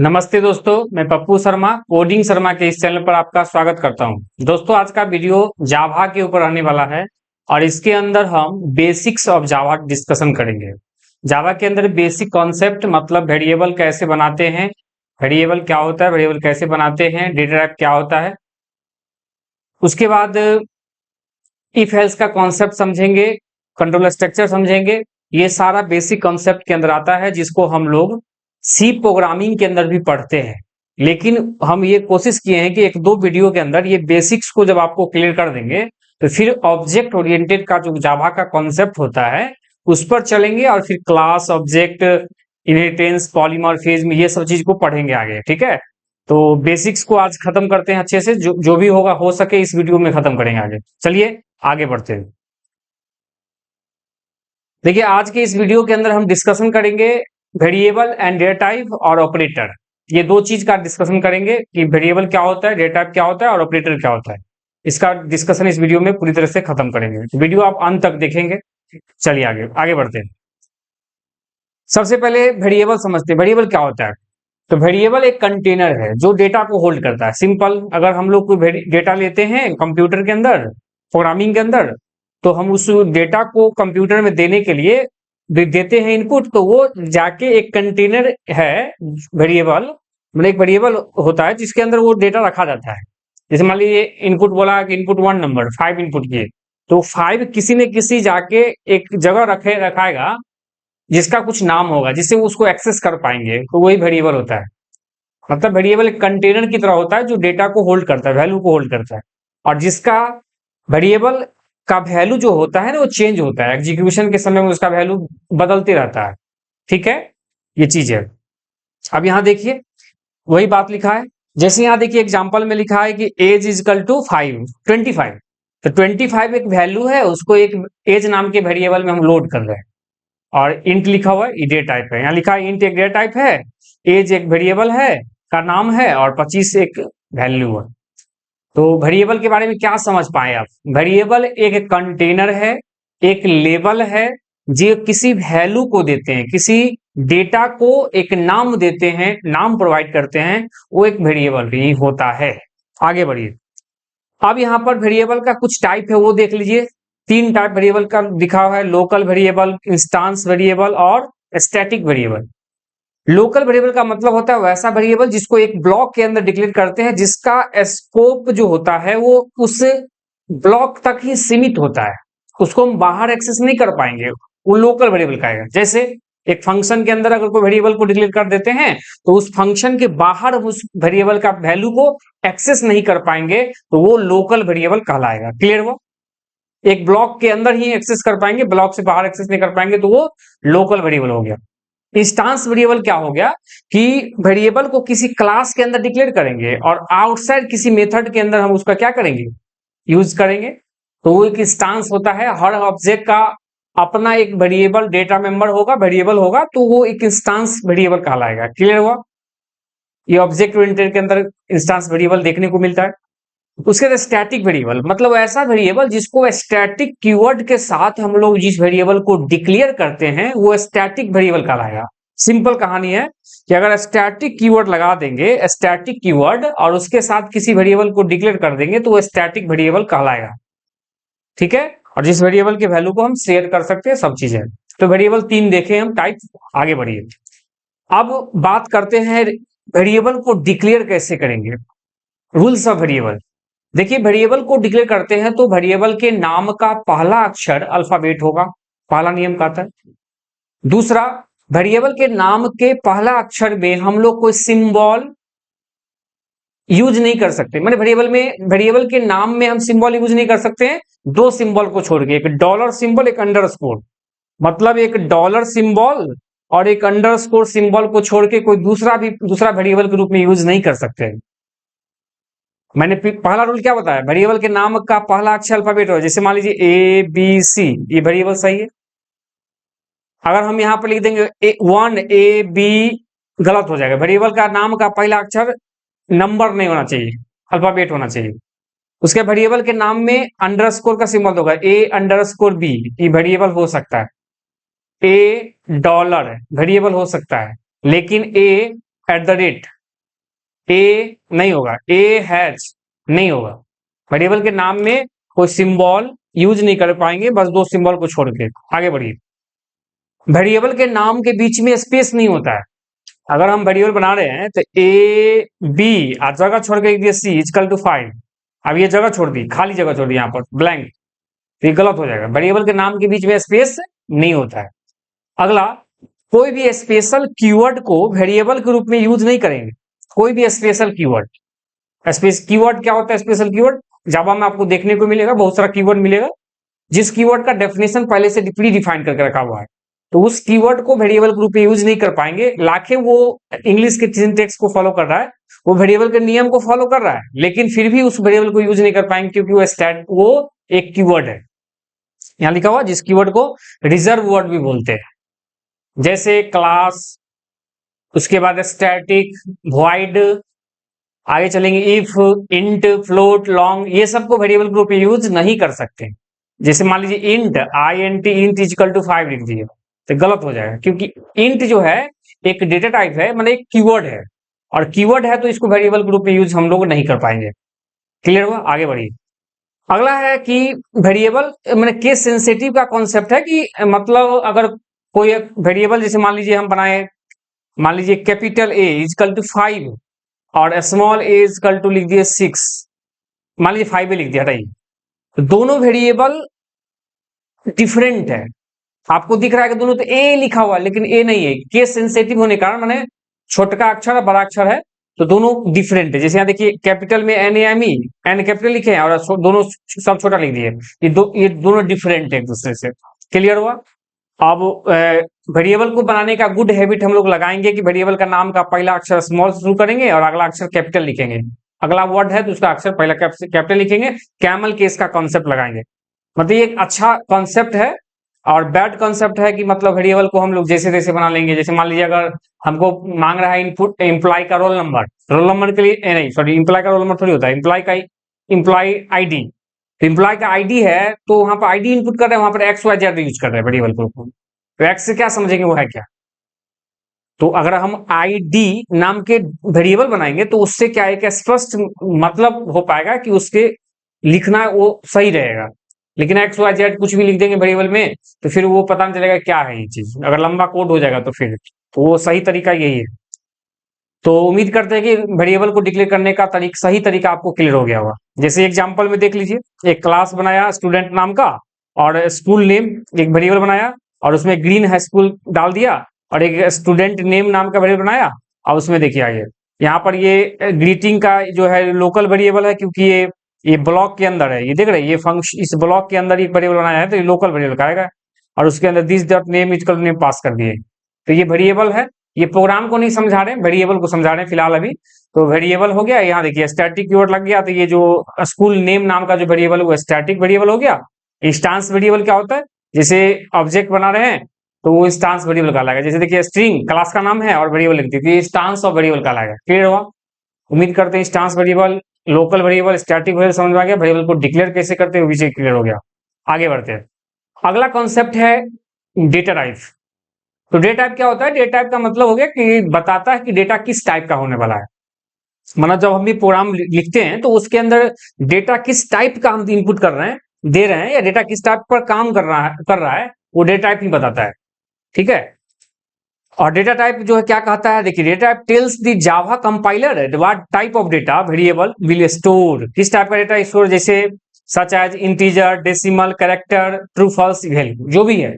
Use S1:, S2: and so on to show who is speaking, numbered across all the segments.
S1: नमस्ते दोस्तों, मैं पप्पू शर्मा कोडिंग शर्मा के इस चैनल पर आपका स्वागत करता हूं। दोस्तों, आज का वीडियो जावा के ऊपर रहने वाला है और इसके अंदर हम बेसिक्स ऑफ जावा डिस्कशन करेंगे। जावा के अंदर बेसिक कॉन्सेप्ट मतलब वेरिएबल कैसे बनाते हैं, वेरिएबल क्या होता है, वेरिएबल कैसे बनाते हैं, डेटा टाइप क्या होता है, उसके बाद इफ एल्स का कॉन्सेप्ट समझेंगे, कंट्रोल स्ट्रक्चर समझेंगे। ये सारा बेसिक कॉन्सेप्ट के अंदर आता है जिसको हम लोग सी प्रोग्रामिंग के अंदर भी पढ़ते हैं। लेकिन हम ये कोशिश किए हैं कि एक दो वीडियो के अंदर ये बेसिक्स को जब आपको क्लियर कर देंगे तो फिर ऑब्जेक्ट ओरिएंटेड का जो जावा का कॉन्सेप्ट होता है उस पर चलेंगे और फिर क्लास, ऑब्जेक्ट, इनहेरिटेंस, पॉलीमॉर्फिज्म, ये सब चीज को पढ़ेंगे आगे। ठीक है, तो बेसिक्स को आज खत्म करते हैं अच्छे से, जो भी होगा हो सके इस वीडियो में खत्म करेंगे आगे। चलिए आगे बढ़ते हैं। देखिए, आज के इस वीडियो के अंदर हम डिस्कशन करेंगे वेरिएबल एंड डेटा टाइप और ऑपरेटर। ये दो चीज का डिस्कशन करेंगे कि वेरिएबल क्या होता है, डेटा टाइप क्या होता है और ऑपरेटर क्या होता है। इसका डिस्कशन इस वीडियो में पूरी तरह से खत्म करेंगे, तो वीडियो आप अंत तक देखेंगे। चलिए आगे आगे बढ़ते हैं। सबसे पहले वेरिएबल समझते हैं, वेरिएबल क्या होता है। तो वेरिएबल एक कंटेनर है जो डेटा को होल्ड करता है। सिंपल, अगर हम लोग कोई डेटा लेते हैं कंप्यूटर के अंदर, प्रोग्रामिंग के अंदर, तो हम उस डेटा को कंप्यूटर में देने के लिए देते हैं इनपुट, तो वो जाके एक कंटेनर है वेरिएबल, मतलब एक वेरिएबल होता है जिसके अंदर वो डेटा रखा जाता है। जैसे मान लीजिए इनपुट बोला कि इनपुट 1 नंबर 5 इनपुट किए, तो 5 किसी न किसी जाके एक जगह रखाएगा जिसका कुछ नाम होगा जिससे वो उसको एक्सेस कर पाएंगे, तो वही वेरिएबल होता है। मतलब वेरिएबल एक कंटेनर की तरह होता है जो डेटा को होल्ड करता है, वैल्यू को होल्ड करता है, और जिसका वेरिएबल का वैल्यू जो होता है ना वो चेंज होता है, एग्जीक्यूशन के समय में उसका वैल्यू बदलते रहता है। ठीक है, ये चीज है। अब यहां देखिए वही बात लिखा है। जैसे यहां देखिए एग्जांपल में लिखा है कि एज इज इक्वल टू 25, तो 25 एक वैल्यू है, उसको एक एज नाम के वेरिएबल में हम लोड कर रहे हैं और इंट लिखा हुआ है, ये डेटा टाइप है। यहाँ लिखा है इंट एक डेटा टाइप है, एज एक वेरिएबल है का नाम है और 25 एक वैल्यू है। तो वेरिएबल के बारे में क्या समझ पाए आप। वेरिएबल एक कंटेनर है, एक लेबल है जो किसी वैल्यू को देते हैं, किसी डेटा को एक नाम देते हैं, नाम प्रोवाइड करते हैं, वो एक वेरिएबल ही होता है। आगे बढ़िए। अब यहाँ पर वेरिएबल का कुछ टाइप है वो देख लीजिए। 3 टाइप वेरिएबल का दिखा हुआ है, लोकल वेरिएबल, इंस्टांस वेरिएबल और स्टैटिक वेरिएबल। लोकल वेरिएबल का मतलब होता है वैसा वेरिएबल जिसको एक ब्लॉक के अंदर डिक्लेयर करते हैं, जिसका स्कोप जो होता है वो उस ब्लॉक तक ही सीमित होता है, उसको हम बाहर एक्सेस नहीं कर पाएंगे, वो लोकल वेरिएबल कहेगा। जैसे एक फंक्शन के अंदर अगर कोई वेरिएबल को डिक्लेयर कर देते हैं तो उस फंक्शन के बाहर उस वेरिएबल का वैल्यू को एक्सेस नहीं कर पाएंगे, तो वो लोकल वेरिएबल कहलाएगा। क्लियर हुआ। एक ब्लॉक के अंदर ही एक्सेस कर पाएंगे, ब्लॉक से बाहर एक्सेस नहीं कर पाएंगे, तो वो लोकल वेरिएबल हो गया। इंस्टांस वेरिएबल क्या हो गया कि वेरिएबल को किसी क्लास के अंदर डिक्लेयर करेंगे और आउटसाइड किसी मेथड के अंदर हम उसका क्या करेंगे, यूज करेंगे, तो वो एक इंस्टांस होता है। हर ऑब्जेक्ट का अपना एक वेरिएबल डेटा मेंबर होगा, वेरिएबल होगा, तो वो एक इंस्टांस वेरिएबल कहलाएगा। क्लियर हुआ। ये ऑब्जेक्ट ओरिएंटेड के अंदर इंस्टांस वेरिएबल देखने को मिलता है। उसके बाद स्टैटिक वेरिएबल, मतलब ऐसा वेरिएबल जिसको स्टैटिक कीवर्ड के साथ हम लोग जिस वेरिएबल को डिक्लेयर करते हैं वो स्टैटिक वेरिएबल कहलाएगा। सिंपल कहानी है कि अगर स्टैटिक कीवर्ड लगा देंगे, स्टैटिक कीवर्ड, और उसके साथ किसी वेरिएबल को डिक्लेयर कर देंगे तो वो स्टैटिक वेरिएबल कहलाएगा। ठीक है, और जिस वेरिएबल के वैल्यू को हम शेयर कर सकते हैं, सब चीजें। तो वेरिएबल 3 देखे हम टाइप। आगे बढ़िए। अब बात करते हैं वेरिएबल को डिक्लेयर कैसे करेंगे, रूल्स ऑफ वेरिएबल। देखिए, वेरिएबल को डिक्लेयर करते हैं तो वेरिएबल के नाम का पहला अक्षर अल्फाबेट होगा, पहला नियम कहता है। दूसरा, वेरिएबल के नाम के पहला अक्षर में हम लोग कोई सिंबल यूज नहीं कर सकते, मतलब वेरिएबल के नाम में हम सिंबल यूज नहीं कर सकते हैं, 2 सिंबल को छोड़ के, एक डॉलर सिंबल, एक अंडरस्कोर। मतलब एक डॉलर सिंबल और एक अंडरस्कोर सिंबल को छोड़ के कोई दूसरा वेरिएबल के रूप में यूज नहीं कर सकते। मैंने पहला रूल क्या बताया, वेरिएबल के नाम का पहला अक्षर अल्फाबेट हो। जैसे मान लीजिए ABC, ये वेरिएबल सही है। अगर हम यहां पर लिख देंगे 1AB, गलत हो जाएगा। वेरिएबल का नाम का पहला अक्षर नंबर नहीं होना चाहिए, अल्फाबेट होना चाहिए। उसके वेरिएबल के नाम में अंडरस्कोर का सिंबल होगा, A_B, ये वेरिएबल हो सकता है। A डॉलर वेरिएबल हो सकता है, लेकिन A एट द रेट, ए नहीं होगा, ए हैज नहीं होगा। वेरिएबल के नाम में कोई सिंबल यूज नहीं कर पाएंगे, बस दो सिंबल को छोड़ के। आगे बढ़िए। वेरिएबल के नाम के बीच में स्पेस नहीं होता है। अगर हम वेरिएबल बना रहे हैं तो ए बी जगह छोड़ के लिख दिया सी इक्वल टू 5, अब ये जगह छोड़ दी, खाली जगह छोड़ दी यहाँ पर ब्लैंक, तो ये गलत हो जाएगा। वेरिएबल के नाम के बीच में स्पेस नहीं होता है। अगला, कोई भी स्पेशल कीवर्ड को वेरिएबल के रूप में यूज नहीं करेंगे। कोई भी स्पेशल कीवर्ड, कीवर्ड क्या होता है? स्पेशल कीवर्ड जावा में आपको देखने को मिलेगा, बहुत सारा कीवर्ड मिलेगा, जिस कीवर्ड का डेफिनेशन पहले से प्री डिफाइन करके रखा हुआ है, तो उस कीवर्ड को वेरिएबल के रूप में यूज नहीं कर पाएंगे। लाखे वो इंग्लिश के सिंटैक्स को फॉलो कर रहा है, वो वेरिएबल के नियम को फॉलो कर रहा है, लेकिन फिर भी उस वेरिएबल को यूज नहीं कर पाएंगे, क्योंकि वो एक कीवर्ड है। यहां लिखा हुआ जिस कीवर्ड को रिजर्व वर्ड भी बोलते हैं, जैसे क्लास, उसके बाद स्टैटिक, वॉइड, आगे चलेंगे इफ, इंट, फ्लोट, लॉन्ग, ये सबको वेरिएबल के रूप में यूज नहीं कर सकते। जैसे मान लीजिए int, INT, int equal to 5 लिख दिए, तो गलत हो जाएगा, क्योंकि इंट जो है एक डेटा टाइप है, मतलब एक कीवर्ड है, और कीवर्ड है तो इसको वेरिएबल के रूप में यूज हम लोग नहीं कर पाएंगे। क्लियर हुआ? आगे बढ़िए। अगला है कि वेरिएबल मैंने केस सेंसिटिव का कॉन्सेप्ट है कि मतलब अगर कोई वेरिएबल, जैसे मान लीजिए हम बनाए, मान लीजिए कैपिटल ए इक्वल टू 5 और स्मॉल ए इक्वल टू लिख दिए 6, मान लीजिए 5 लिख दिया, हटाइए, तो दोनों वेरिएबल डिफरेंट है। आपको दिख रहा है कि दोनों तो ए लिखा हुआ है, लेकिन ए नहीं है, केस सेंसिटिव होने के कारण, माने छोटा अक्षर और बड़ा अक्षर है, तो दोनों डिफरेंट है। जैसे यहाँ देखिए कैपिटल में NAME, एन कैपिटल लिखे हैं और दोनों सब छोटा लिख दिए, ये दोनों डिफरेंट है एक दूसरे से। क्लियर हुआ? अब वेरिएबल को बनाने का गुड हैबिट हम लोग लगाएंगे कि वेरिएबल का नाम का पहला अक्षर स्मॉल से शुरू करेंगे और अगला अक्षर कैपिटल लिखेंगे। अगला वर्ड है तो उसका अक्षर पहला कैपिटल लिखेंगे, कैमल केस का कॉन्सेप्ट लगाएंगे। मतलब ये एक अच्छा कॉन्सेप्ट है। और बैड कॉन्सेप्ट है कि मतलब वेरिएबल को हम लोग जैसे तैसे बना लेंगे। जैसे मान लीजिए अगर हमको मांग रहा है इनपुट एम्प्लॉय का रोल नंबर के लिए नहीं, सॉरी, एम्प्लॉय का रोल नंबर थोड़ी होता है, एम्प्लॉय आईडी, तो एम्प्लॉय का आईडी है, तो वहां पर आईडी इनपुट कर रहे हैं, वहां पर XYZ यूज कर रहे हैं वेरिएबल को, तो एक्स से क्या समझेंगे वो है क्या। तो अगर हम आईडी नाम के वेरिएबल बनाएंगे तो उससे क्या है कि स्पष्ट मतलब हो पाएगा कि उसके लिखना वो सही रहेगा। लेकिन XYZ कुछ भी लिख देंगे वेरिएबल में तो फिर वो पता नहीं चलेगा क्या है ये चीज, अगर लंबा कोड हो जाएगा तो फिर तो वो सही तरीका यही है। तो उम्मीद करते हैं कि वेरिएबल को डिक्लेयर करने का सही तरीका आपको क्लियर हो गया होगा। जैसे एग्जांपल में देख लीजिए, एक क्लास बनाया स्टूडेंट नाम का और स्कूल नेम एक वेरिएबल बनाया और उसमें ग्रीन हाई स्कूल डाल दिया, और एक स्टूडेंट नेम नाम का वेरिएबल बनाया और उसमें देखिए आइए यहाँ पर ये ग्रीटिंग का जो है लोकल वेरिएबल है, क्योंकि ये ब्लॉक के अंदर है, ये देख रहे हैं, ये फंक्शन इस ब्लॉक के अंदर एक वेरिएबल बनाया है तो ये लोकल वेरिएबल का आएगा, और उसके अंदर this dot name equal name pass कर दिए, तो ये वेरिएबल है। ये प्रोग्राम को नहीं समझा रहे, वेरिएबल को समझा रहे हैं फिलहाल अभी। तो वेरिएबल हो गया, यहाँ देखिए स्टैटिक कीवर्ड लग गया, तो ये जो स्कूल नेम नाम का जो वेरिएबल वो स्टैटिक वेरिएबल हो गया। इंस्टांस वेरिएबल क्या होता है? जैसे ऑब्जेक्ट बना रहे हैं तो वो इंस्टांस वेरिएबल कहलाएगा। जैसे देखिए स्ट्रिंग क्लास का नाम है और वेरिएबल लिख दी, इंस्टांस ऑफ वेरिएबल कहलाएगा। क्लियर हुआ? उम्मीद करते हैं instance variable, local variable, static variable समझ में आ गया। वेरिएबल को डिक्लेयर कैसे करते हैं वो भी क्लियर हो गया। आगे बढ़ते हैं। अगला कॉन्सेप्ट है डेटा टाइप। तो डेटा टाइप क्या होता है? डेटा टाइप का मतलब हो गया कि बताता है कि डेटा किस टाइप का होने वाला है। मतलब जब हम भी प्रोग्राम लिखते हैं तो उसके अंदर डेटा किस टाइप का हम इनपुट कर रहे हैं, दे रहे हैं, या डेटा किस टाइप पर काम कर रहा है वो डेटा टाइप ही बताता है। ठीक है? और डेटा टाइप जो है क्या कहता है, देखिए data type tells the Java compiler what type of data variable will store, किस टाइप का डेटा स्टोर, जैसे such as integer, decimal, character, true false value, जो भी है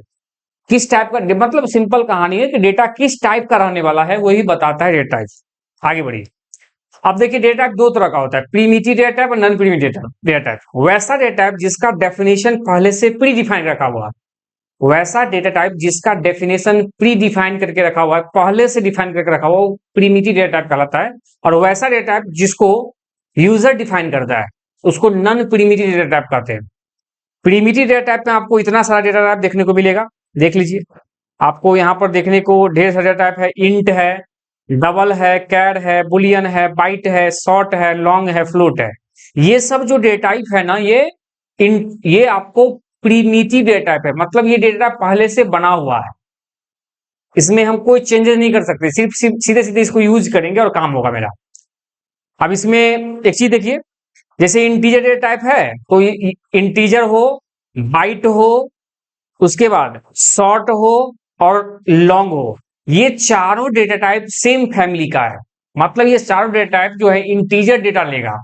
S1: किस टाइप का, मतलब सिंपल कहानी है कि डेटा किस टाइप का रहने वाला है वही बताता है डेटा टाइप। आगे बढ़िए। अब देखिए डेटा टाइप दो तरह का होता है, प्रीमिटिव डेटा टाइप और नॉन प्रीमिटिव डेटा टाइप। वैसा डेटा टाइप जिसका डेफिनेशन पहले से प्री डिफाइन रखा हुआ है, वैसा डेटा टाइप जिसका डेफिनेशन प्री डिफाइन करके रखा हुआ है, पहले से डिफाइन करके रखा हुआ, वो प्रीमिटिव डेटा टाइप कहलाता है। और वैसा डेटा टाइप जिसको यूजर डिफाइन करता है उसको नॉन प्रीमिटिव डेटा टाइप कहते हैं। प्रीमिटिव डेटा टाइप में आपको इतना सारा डेटा टाइप देखने को मिलेगा, देख लीजिए आपको यहाँ पर देखने को ढेर सारा डेटा टाइप है। इंट है, डबल है, कैर है, बुलियन है, बाइट है, शॉर्ट है, लॉन्ग है, फ्लोट है। ये सब जो डेटा टाइप है ना, ये आपको प्रीमिटिव डेटा टाइप है, मतलब ये डेटा टाइप पहले से बना हुआ है। इसमें हम कोई चेंजेस नहीं कर सकते, सिर्फ सीधे सीधे इसको यूज करेंगे और काम होगा मेरा। अब इसमें एक चीज देखिए, जैसे इंटीजर डेटा टाइप है तो इंटीजर हो, बाइट हो, उसके बाद शॉर्ट हो और लॉन्ग हो, ये चारों डेटा टाइप सेम फैमिली का है। मतलब ये चारों डेटा टाइप जो है इंटीजर डेटा लेगा।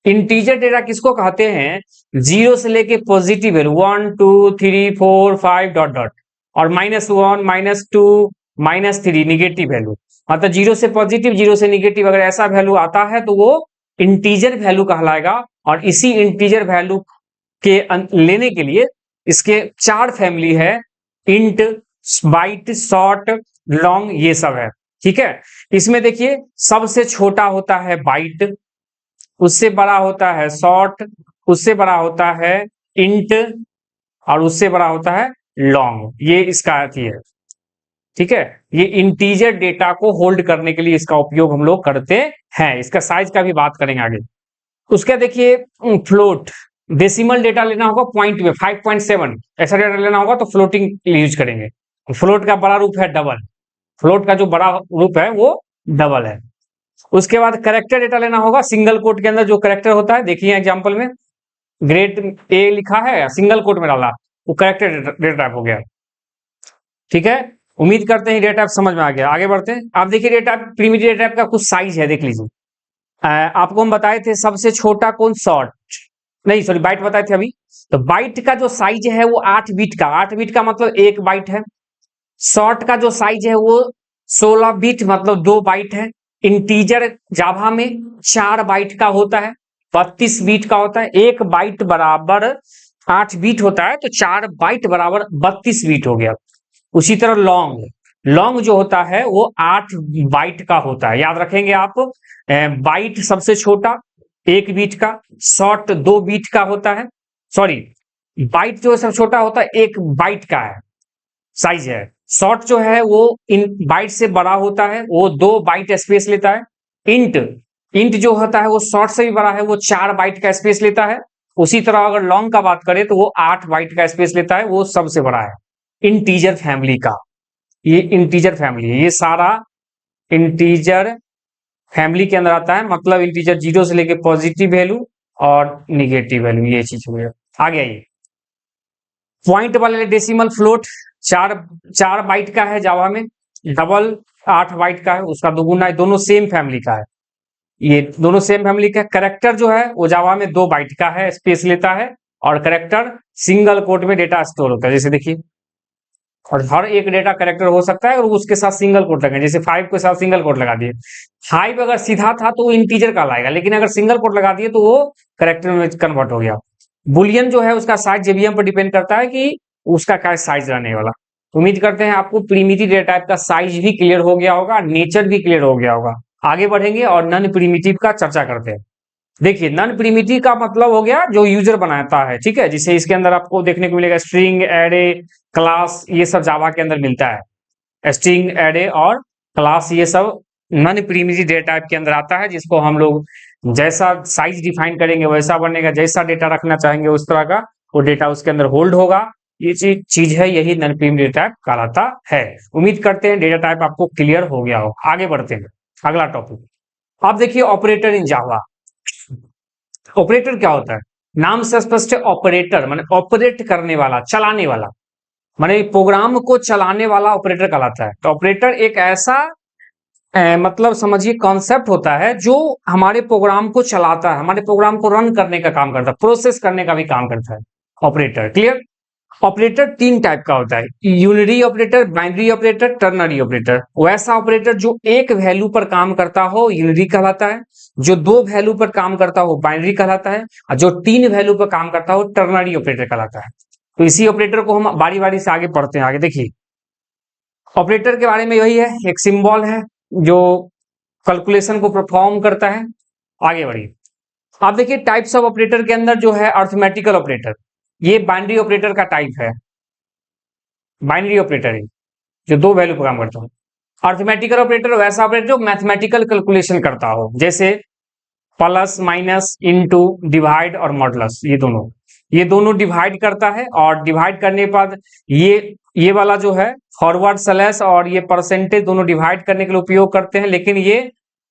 S1: इंटीजर डेटा किसको कहते हैं? जीरो से लेके पॉजिटिव वैल्यू 1 2 3 4 5 डॉट डॉट, और -1 -2 -3 निगेटिव वैल्यू। मतलब जीरो से पॉजिटिव, जीरो से निगेटिव, अगर ऐसा वैल्यू आता है तो वो इंटीजर वैल्यू कहलाएगा। और इसी इंटीजर वैल्यू के लेने के लिए इसके चार फैमिली है, इंट, बाइट, शॉर्ट, लॉन्ग, ये सब है। ठीक है, इसमें देखिए सबसे छोटा होता है बाइट, उससे बड़ा होता है शॉर्ट, उससे बड़ा होता है इंट, और उससे बड़ा होता है लॉन्ग। ये इसका है। ठीक है, ये इंटीजर डेटा को होल्ड करने के लिए इसका उपयोग हम लोग करते हैं। इसका साइज का भी बात करेंगे आगे। उसका देखिए फ्लोट, डेसिमल डेटा लेना होगा पॉइंट में 5.7 ऐसा डेटा लेना होगा तो फ्लोटिंग यूज करेंगे। फ्लोट का बड़ा रूप है डबल, फ्लोट का जो बड़ा रूप है वो डबल है। उसके बाद करेक्टर डेटा लेना होगा, सिंगल कोट के अंदर जो करेक्टर होता है, देखिए एग्जांपल में ग्रेड ए लिखा है, सिंगल कोट में डाला, वो करेक्टर डेटा टाइप हो गया। ठीक है, उम्मीद करते हैं डेटा टाइप समझ में आ गया। आगे बढ़ते हैं। आप देखिए data type, primitive data type का कुछ साइज है, देख लीजिए। आपको हम बताए थे सबसे छोटा कौन, शॉर्ट, नहीं सॉरी बाइट बताए थे अभी। तो बाइट का जो साइज है वो 8 बिट का, 8 बिट का मतलब 1 बाइट है। शॉर्ट का जो साइज है वो 16 बिट मतलब 2 बाइट है। इंटीजर जावा में 4 बाइट का होता है, 32 बिट का होता है। 1 बाइट बराबर 8 बिट होता है, तो 4 बाइट बराबर 32 बिट हो गया। उसी तरह लॉन्ग, लॉन्ग जो होता है वो 8 बाइट का होता है, याद रखेंगे आप। बाइट सबसे छोटा 1 बीट का, शॉर्ट 2 बीट का होता है, सॉरी बाइट जो सबसे छोटा होता है 1 बाइट का है साइज है। शॉर्ट जो है वो इन बाइट से बड़ा होता है, वो 2 बाइट स्पेस लेता है। इंट, इंट जो होता है वो शॉर्ट से भी बड़ा है, वो 4 बाइट का स्पेस लेता है। उसी तरह अगर लॉन्ग का बात करें तो वो 8 बाइट का स्पेस लेता है, वो सबसे बड़ा है इंटीजर फैमिली का। ये इंटीजर फैमिली है, ये सारा इंटीजर फैमिली के अंदर आता है। मतलब इंटीजर जीरो से लेके पॉजिटिव वैल्यू और निगेटिव वैल्यू, ये चीज हो गया। आगे आइए, पॉइंट वाले डेसिमल फ्लोट 4 बाइट का है जावा में, डबल 8 बाइट का है, उसका दोगुना है, दोनों सेम फैमिली का है। ये दोनों सेम फैमिली का। करेक्टर जो है वो जावा में 2 बाइट का है, स्पेस लेता है, और करेक्टर सिंगल कोट में डेटा स्टोर होता है, जैसे देखिए। और हर एक डेटा करेक्टर हो सकता है और उसके साथ सिंगल कोट लगे, जैसे 5 के साथ सिंगल कोट लगा दिए। 5 अगर सीधा था तो वो इंटीजर कहलाएगा, लेकिन अगर सिंगल कोट लगा दिए तो वो करेक्टर में कन्वर्ट हो गया। बुलियन जो है उसका साइज जेबीएम पर डिपेंड करता है कि उसका क्या साइज रहने वाला। उम्मीद करते हैं आपको प्रिमिटिव डेटा टाइप का साइज भी क्लियर हो गया होगा, नेचर भी क्लियर हो गया होगा। आगे बढ़ेंगे और नॉन प्रिमिटिव का चर्चा करते हैं। देखिए नॉन प्रिमिटिव का मतलब हो गया जो यूजर बनाता है, ठीक है। जिसे इसके अंदर आपको देखने को मिलेगा स्ट्रिंग, एरे, क्लास, ये सब जावा के अंदर मिलता है। स्ट्रिंग, एरे और क्लास ये सब नॉन प्रिमिटिव डेटा टाइप के अंदर आता है, जिसको हम लोग जैसा साइज डिफाइन करेंगे वैसा बनेगा, जैसा डेटा रखना चाहेंगे उस तरह का वो डेटा उसके अंदर होल्ड होगा। ये चीज है, यही नॉन प्रिमिटिव डेटा टाइप कहलाता है। उम्मीद करते हैं डेटा टाइप आपको क्लियर हो गया हो। आगे बढ़ते हैं, अगला टॉपिक। आप देखिए ऑपरेटर इन जावा। ऑपरेटर क्या होता है? नाम से स्पष्ट है, ऑपरेटर माने ऑपरेट करने वाला, चलाने वाला, माने प्रोग्राम को चलाने वाला ऑपरेटर कहलाता है। तो ऑपरेटर एक ऐसा मतलब समझिए कॉन्सेप्ट होता है जो हमारे प्रोग्राम को चलाता है, हमारे प्रोग्राम को रन करने का काम करता है, प्रोसेस करने का भी काम करता है ऑपरेटर। क्लियर? ऑपरेटर 3 टाइप का होता है, unary operator, binary operator, ternary operator. वैसा ऑपरेटर जो एक वैल्यू पर काम करता हो यूनिरी कहलाता है, जो 2 वैल्यू पर काम करता हो बाइनरी कहलाता है, और जो 3 वैल्यू पर काम करता हो टर्नरी ऑपरेटर कहलाता है। तो इसी ऑपरेटर को हम बारी बारी से आगे पढ़ते हैं। आगे देखिए ऑपरेटर के बारे में यही है, एक सिंबल है जो कैलकुलेशन को परफॉर्म करता है। आगे बढ़िए, आप देखिए टाइप्स ऑफ ऑपरेटर के अंदर जो है अर्थमेटिकल ऑपरेटर, ये बाइनरी ऑपरेटर का टाइप है। बाइनरी ऑपरेटर है जो 2 वैल्यू पर काम करता हो। अर्थमेटिकल ऑपरेटर वैसा ऑपरेटर जो मैथमेटिकल कैलकुलेशन करता हो, जैसे प्लस, माइनस, इनटू, डिवाइड और मॉडुलस। ये दोनों डिवाइड करता है, और डिवाइड करने के बाद ये वाला जो है फॉरवर्ड स्लैश और ये परसेंटेज दोनों डिवाइड करने के लिए उपयोग करते हैं, लेकिन ये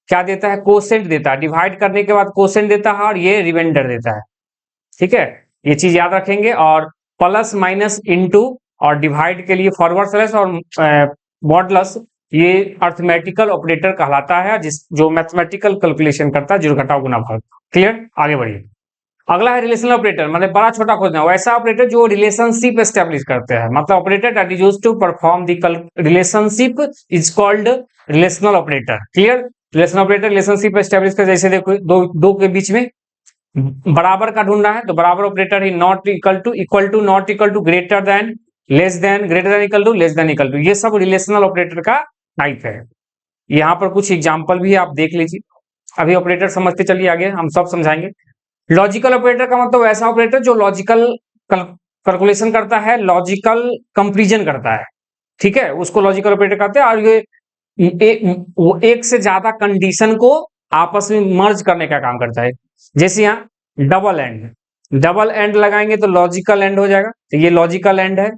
S1: क्या देता है, कोसेंट देता है, डिवाइड करने के बाद कोसेंट देता है और ये रिमाइंडर देता है। ठीक है, ये चीज याद रखेंगे। और प्लस माइनस इनटू और डिवाइड के लिए फॉरवर्ड स्लैश और मॉडुलस ये अर्थमेटिकल ऑपरेटर कहलाता है, जो मैथमेटिकल कैलकुलेशन करता है, जोड़ घटाव गुना भाग। क्लियर, आगे बढ़िए। अगला है रिलेशनल ऑपरेटर, मतलब बड़ा छोटा खोजना, वैसा ऑपरेटर जो रिलेशनशिप एस्टेब्लिश करते हैं, मतलब operator that is used to perform the relationship is called relational operator. Clear, relational operator relationship establish कर, जैसे देखो दो के बीच में बराबर का ढूंढना है तो बराबर ऑपरेटर ही not equal to not equal to greater than less than greater than equal to less than equal to, ये सब रिलेशनल ऑपरेटर का टाइप है। यहाँ पर कुछ एग्जांपल भी आप देख लीजिए। अभी ऑपरेटर समझते चलिए, आगे हम सब समझाएंगे। लॉजिकल ऑपरेटर का मतलब ऐसा ऑपरेटर जो लॉजिकल कैलकुलेशन करता है, लॉजिकल कंपैरिजन करता है, ठीक है, उसको लॉजिकल ऑपरेटर कहते हैं। और वो एक से ज्यादा कंडीशन को आपस में मर्ज करने का काम करता है। जैसे यहाँ डबल एंड लगाएंगे तो लॉजिकल एंड हो जाएगा, तो ये लॉजिकल एंड है।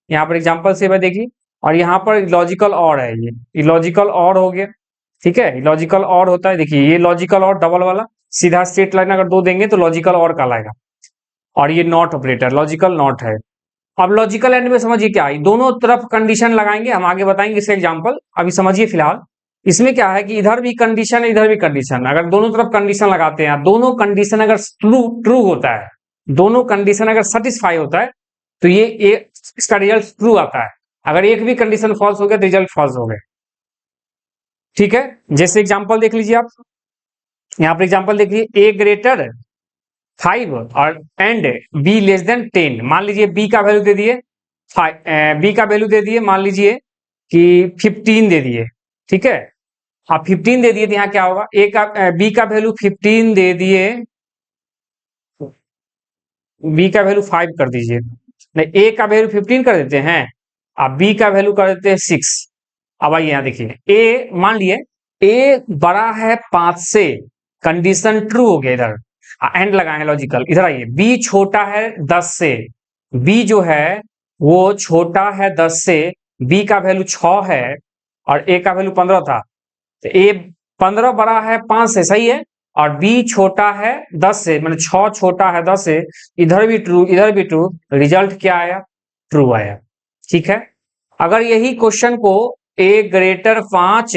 S1: यहाँ पर एग्जांपल से देखिए, और यहाँ पर लॉजिकल और है, ये लॉजिकल और हो गया। ठीक है, लॉजिकल और होता है, देखिए ये लॉजिकल और डबल वाला सीधा स्ट्रेट लाइन अगर दो देंगे तो लॉजिकल और कहलाएगा। और ये नॉट ऑपरेटर लॉजिकल नॉट है। अब लॉजिकल एंड में समझिए क्या है, दोनों तरफ कंडीशन लगाएंगे, हम आगे बताएंगे इसका एग्जांपल, अभी समझिए फिलहाल। इसमें क्या है कि इधर भी कंडीशन इधर भी कंडीशन, अगर दोनों तरफ कंडीशन लगाते हैं, दोनों कंडीशन अगर ट्रू होता है, दोनों कंडीशन अगर सेटिस्फाई होता है तो ये इसका रिजल्ट ट्रू आता है। अगर एक भी कंडीशन फॉल्स हो गया तो रिजल्ट फॉल्स हो गया। ठीक है, जैसे एग्जांपल देख लीजिए आप, यहाँ पर एग्जांपल देखिए, ए ग्रेटर 5 और एंड बी लेस देन 10। मान लीजिए बी का वैल्यू दे दिए, बी का वैल्यू दे दिए, मान लीजिए कि 15 दे दिए। ठीक है, आप 15 दे दिए तो यहाँ क्या होगा, ए का बी का वैल्यू 15 दे दिए, बी का वैल्यू 5 कर दीजिए, नहीं ए का वैल्यू 15 कर देते हैं, आप बी का वैल्यू कर देते हैं 6। अब आइए यहाँ देखिए, ए मान लिए ए बड़ा है 5 से, कंडीशन ट्रू हो गया, इधर एंड लगाएंगे लॉजिकल। इधर आइए, बी छोटा है 10 से, बी जो है वो छोटा है 10 से, बी का वैल्यू 6 है और ए का वैल्यू 15 था, तो ए 15 बड़ा है 5 से, सही है, और बी छोटा है 10 से, मतलब 6 छोटा है 10 से, इधर भी ट्रू इधर भी ट्रू, रिजल्ट क्या आया, ट्रू आया। ठीक है, अगर यही क्वेश्चन को ए ग्रेटर 5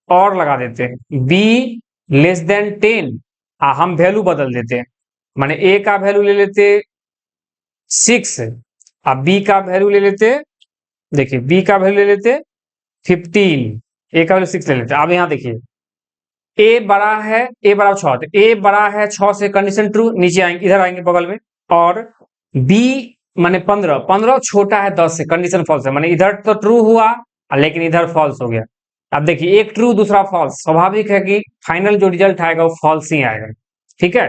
S1: और लगा देते हैं, बी लेस देन 10, हम वैल्यू बदल देते हैं, माने ए का वैल्यू ले लेते 6, अब बी का वैल्यू ले लेते, देखिए बी का वैल्यू ले लेते 15, ए का वैल्यू 6 ले लेते। अब यहाँ देखिए, ए बड़ा है, ए बड़ा 6, तो ए बड़ा है 6 से, कंडीशन ट्रू, नीचे आएंगे, इधर आएंगे बगल में, और बी माने 15 छोटा है 10 से, कंडीशन फॉल्स है, माने इधर तो ट्रू हुआ लेकिन इधर फॉल्स हो गया। अब देखिए, एक ट्रू दूसरा फॉल्स, स्वाभाविक है कि फाइनल जो रिजल्ट आएगा वो फॉल्स ही आएगा। ठीक है,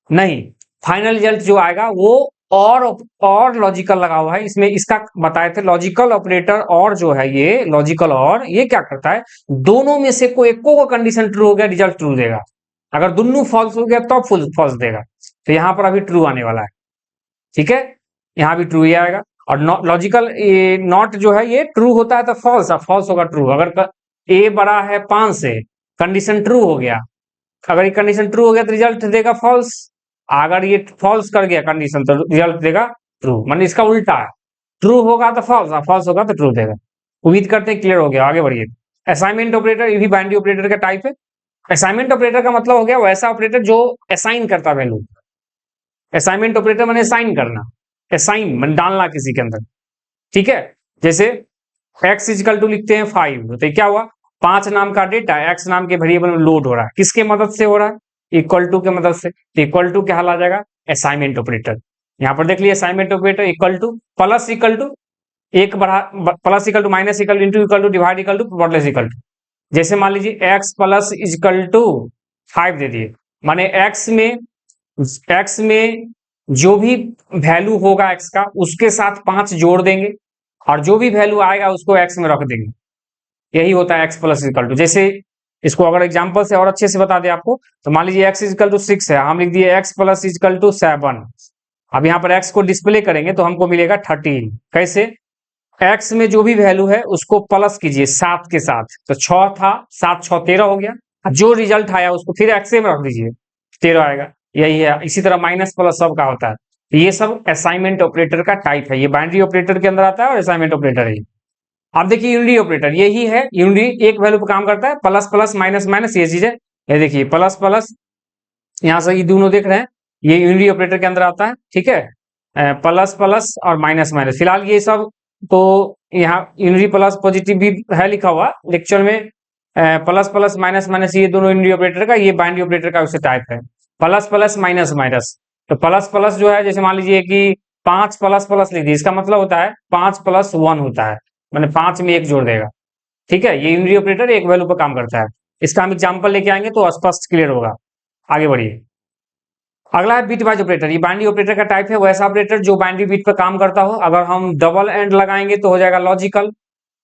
S1: नहीं, फाइनल रिजल्ट जो आएगा वो और लॉजिकल लगा हुआ है इसमें, इसका बताए थे लॉजिकल ऑपरेटर, और जो है ये लॉजिकल और ये क्या करता है, दोनों में से कोई एको का कंडीशन ट्रू हो गया रिजल्ट ट्रू देगा, अगर दोनों फॉल्स हो गया तो फॉल्स देगा। तो यहाँ पर अभी ट्रू आने वाला है। ठीक है, यहाँ भी ट्रू ही आएगा। और लॉजिकल नॉट जो है ये ट्रू होता है तो फॉल्स होगा ट्रू। अगर ए बड़ा है 5 से, कंडीशन ट्रू हो गया, अगर ये कंडीशन ट्रू हो गया तो रिजल्ट देगा फॉल्स, अगर ये फॉल्स कर गया कंडीशन तो रिजल्ट देगा ट्रू, मतलब इसका उल्टा है, ट्रू होगा तो फॉल्स, फॉल्स होगा तो ट्रू देगा। उम्मीद करते हैं क्लियर हो गया, आगे बढ़िए। असाइनमेंट ऑपरेटर, ये भी बाइनरी ऑपरेटर का टाइप है। असाइनमेंट ऑपरेटर का मतलब हो गया वैसा ऑपरेटर जो असाइन करता वैल्यू। असाइनमेंट ऑपरेटर मैंने असाइन करना, असाइन मन डालना किसी के अंदर। ठीक है, जैसे x इजकल टू लिखते हैं 5, तो क्या हुआ, 5 नाम का डेटा x नाम के वेरिएबल में लोड हो रहा है, किसके मदद से हो रहा है, इक्वल टू के मदद से, तो इक्वल टू क्या आ जाएगा, असाइनमेंट ऑपरेटर। यहाँ पर देख लिया, assignment operator equal to plus equal to, एक बढ़ा plus equal to minus equal into equal to divide equal to modulus equal to. जैसे मान लीजिए x प्लस इक्वल टू 5 दे दिए, माने x में जो भी वैल्यू होगा x का उसके साथ 5 जोड़ देंगे और जो भी वैल्यू आएगा उसको x में रख देंगे, यही होता है x प्लस इक्वल टू। जैसे इसको अगर एग्जांपल से और अच्छे से बता दें आपको, तो मान लीजिए x इक्वल टू 6 है, हम लिख दिए x प्लस इक्वल टू 7। अब यहाँ पर x को डिस्प्ले करेंगे तो हमको मिलेगा 13। कैसे, एक्स में जो भी वैल्यू है उसको प्लस कीजिए 7 के साथ, तो 6 था, 7 6 13 हो गया। जो रिजल्ट आया उसको फिर एक्स में रख दीजिए, 13 आएगा। यही है, इसी तरह माइनस प्लस सब का होता है। तो ये सब असाइनमेंट ऑपरेटर का टाइप है, ये बाइनरी ऑपरेटर के अंदर आता है और असाइनमेंट ऑपरेटर है। अब देखिए यूनिटी ऑपरेटर यही है, यूनिटी एक वैल्यू पर काम करता है, प्लस प्लस माइनस माइनस ये चीज है। ये देखिए प्लस प्लस, यहाँ से ये दोनों देख रहे हैं, ये यूनिटी ऑपरेटर के अंदर आता है, ठीक है। प्लस प्लस और माइनस माइनस, फिलहाल ये सब तो यहाँ यूनिटी प्लस पॉजिटिव भी है लिखा हुआ लेक्चर में। प्लस प्लस माइनस माइनस ये दोनों यूनिटी ऑपरेटर का, ये बाइनरी ऑपरेटर का उससे टाइप है। प्लस प्लस माइनस माइनस, तो प्लस प्लस जो है, जैसे मान लीजिए कि 5 प्लस प्लस लिख दिए, इसका मतलब होता है 5 प्लस 1 होता है, मैंने 5 में 1 जोड़ देगा, ठीक है। ये यूनिटी ऑपरेटर एक वैल्यू पर काम करता है। इसका हम एग्जाम्पल लेके आएंगे तो स्पष्ट क्लियर होगा। आगे बढ़िए। अगला है बिट वाइज ऑपरेटर, ये बाइनरी ऑपरेटर का टाइप है, वैसा ऑपरेटर जो बाइनरी बिट पर काम करता हो। अगर हम डबल एंड लगाएंगे तो हो जाएगा लॉजिकल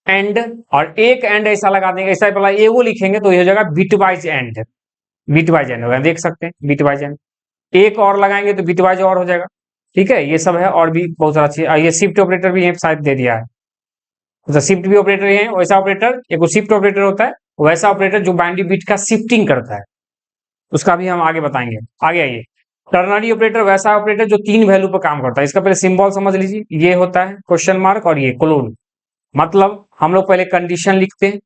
S1: एंड, और एक एंड ऐसा लगा देंगे, ऐसा पहला ए वो लिखेंगे तो ये हो जाएगा bit wise and. Bit wise and होगा, देख सकते हैं बिट वाइज एंड। एक और लगाएंगे तो बिट वाइज और हो जाएगा, ठीक है। ये सब है और भी बहुत सारा चीज। ये शिफ्ट ऑपरेटर भी यहाँ शायद दे दिया है, तो शिफ्ट भी ऑपरेटर है। वैसा ऑपरेटर, एक शिफ्ट ऑपरेटर होता है, वैसा ऑपरेटर जो बाइनरी बिट का शिफ्टिंग करता है, उसका भी हम आगे बताएंगे। आगे आइए। टर्नरी ऑपरेटर वैसा ऑपरेटर जो 3 वैल्यू पर काम करता है। इसका पहले सिंबल समझ लीजिए, ये होता है क्वेश्चन मार्क और ये कोलोन। मतलब हम लोग पहले कंडीशन लिखते हैं,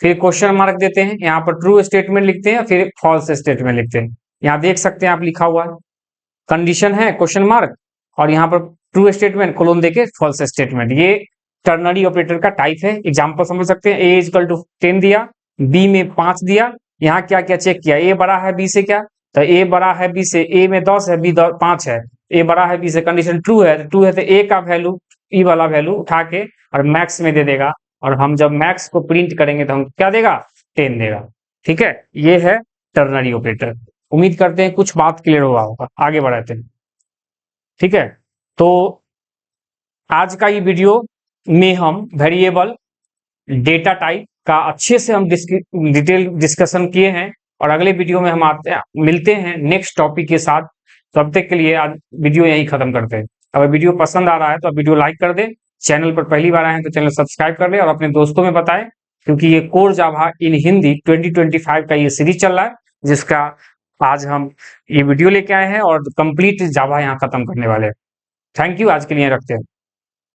S1: फिर क्वेश्चन मार्क देते हैं, यहाँ पर ट्रू स्टेटमेंट लिखते हैं, फिर फॉल्स स्टेटमेंट लिखते हैं। यहाँ देख सकते हैं आप लिखा हुआ है, कंडीशन है क्वेश्चन मार्क, और यहाँ पर ट्रू स्टेटमेंट कोलोन देके फॉल्स स्टेटमेंट। ये टर्नरी ऑपरेटर का टाइप है। एग्जाम्पल समझ सकते हैं, ए इजकल टू 10 दिया, बी में 5 दिया, यहाँ क्या क्या चेक किया, ए बड़ा है बी से, क्या तो ए बड़ा है बी से, ए में 10 है, बी 5 है, ए बड़ा है बी से, कंडीशन ट्रू है, ट्रू है तो ए का वैल्यू, ई वाला वैल्यू उठा के और मैक्स में दे देगा, और हम जब मैक्स को प्रिंट करेंगे तो हम क्या देगा, 10 देगा, ठीक है। ये है टर्नरी ऑपरेटर। उम्मीद करते हैं कुछ बात क्लियर हुआ होगा। आगे बढ़ाते हैं, ठीक है। तो आज का ये वीडियो में हम वेरिएबल डेटा टाइप का अच्छे से हम डिटेल डिस्कशन किए हैं, और अगले वीडियो में हम मिलते हैं नेक्स्ट टॉपिक के साथ। तब तक के लिए आज वीडियो यहीं खत्म करते हैं। अगर वीडियो पसंद आ रहा है तो वीडियो लाइक कर दें, चैनल पर पहली बार आए हैं तो चैनल सब्सक्राइब कर लें और अपने दोस्तों में बताएं, क्योंकि ये कोर जावा इन हिंदी 2025 का ये सीरीज चल रहा है, जिसका आज हम ये वीडियो लेके आए हैं और कंप्लीट जावा यहाँ खत्म करने वाले हैं। थैंक यू, आज के लिए रखते हैं।